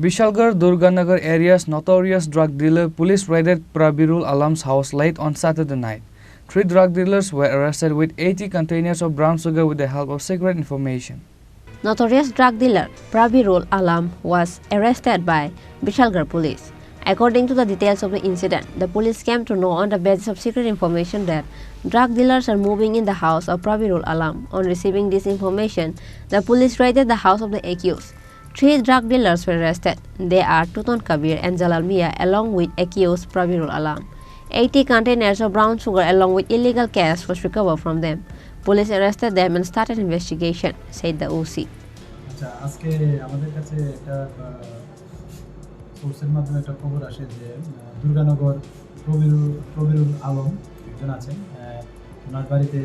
Vishalgarh Durganagar area's notorious drug dealer police raided Prabirul Alam's house late on Saturday night. 3 drug dealers were arrested with 80 containers of brown sugar with the help of secret information. Notorious drug dealer Prabirul Alam was arrested by Vishalgarh police. According to the details of the incident, the police came to know on the basis of secret information that drug dealers are moving in the house of Prabirul Alam. On receiving this information, the police raided the house of the accused. 3 drug dealers were arrested. They are Tuton Kabir and Jalal Mia along with accused Prabirul Alam. 80 containers of brown sugar along with illegal cash was recovered from them. Police arrested them and started investigation, said the OC. সোর্সের মাধ্যমে একটা খবর আসে যে দুর্গানগর প্রবীরুল আলম একজন আছেন, ওনার বাড়িতে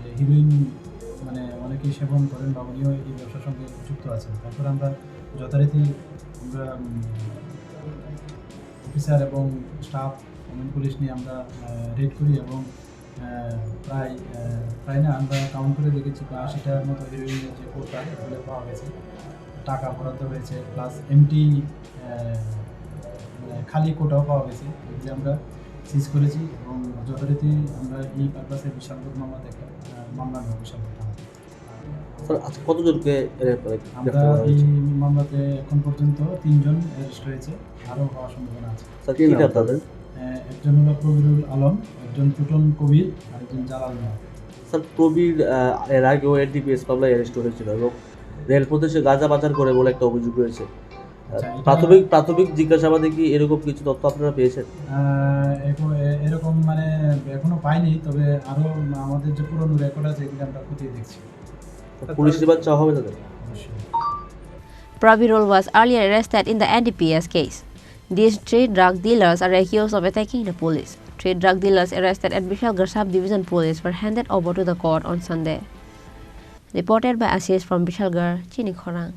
যে হিরোইন মানে অনেকেই সেবন করেন বা উনিও এই ব্যবসার সঙ্গে যুক্ত আছেন। তারপর আমরা যথারীতি আমরা অফিসার এবং স্টাফ ওমেন পুলিশ নিয়ে আমরা রেড করি এবং প্রায় না আমরা কাউন্ট করে দেখেছি 80টার মতো হিরোইনের যে কোটা এগুলো পাওয়া গেছে, টাকা বরাদ্দ হয়েছে, প্লাস এমটি খালি কোটাও পাওয়া গেছে। এগুলি আমরা সিজ করেছি এবং যথারীতি আমরা এই পারপাসে বিশালগড় মামলাতে একটা মামলা নেব বিশালগড় থানাতে। আচ্ছা, কতজনকে আমরা এই মামলাতে এখন পর্যন্ত 3 জন অ্যারেস্ট হয়েছে, আরও হওয়ার সম্ভাবনা আছে। একজন হলো প্রবীরুল আলম, একজন টুটন কবির আর একজন জালাল মিয়া। স্যার, প্রবীর এর আগেও এনডিপিএস মামলায় অ্যারেস্ট হয়েছিল এবং রেলপথে সে গাঁজা পাচার করে বলে একটা অভিযোগ রয়েছে। প্রাথমিক জিজ্ঞাসাবাদে কি এরকম কিছু তথ্য আপনারা পেয়েছেন? এরকম মানে এখনো পাইনি, তবে আরও আমাদের যে পুরনো রেকর্ড আছে এগুলো আমরা খতিয়ে দেখছি। পুলিশ রিমান্ড চাওয়া হবে তাদের? Prabirul was earlier arrested in the NDPS case. These 3 drug dealers are accused of attacking the police. 3 drug dealers arrested at Vishalgarh Sub-Division Police were handed over to the court on Sunday. Reported by Ashish from Vishalgarh, Chini, Khorang.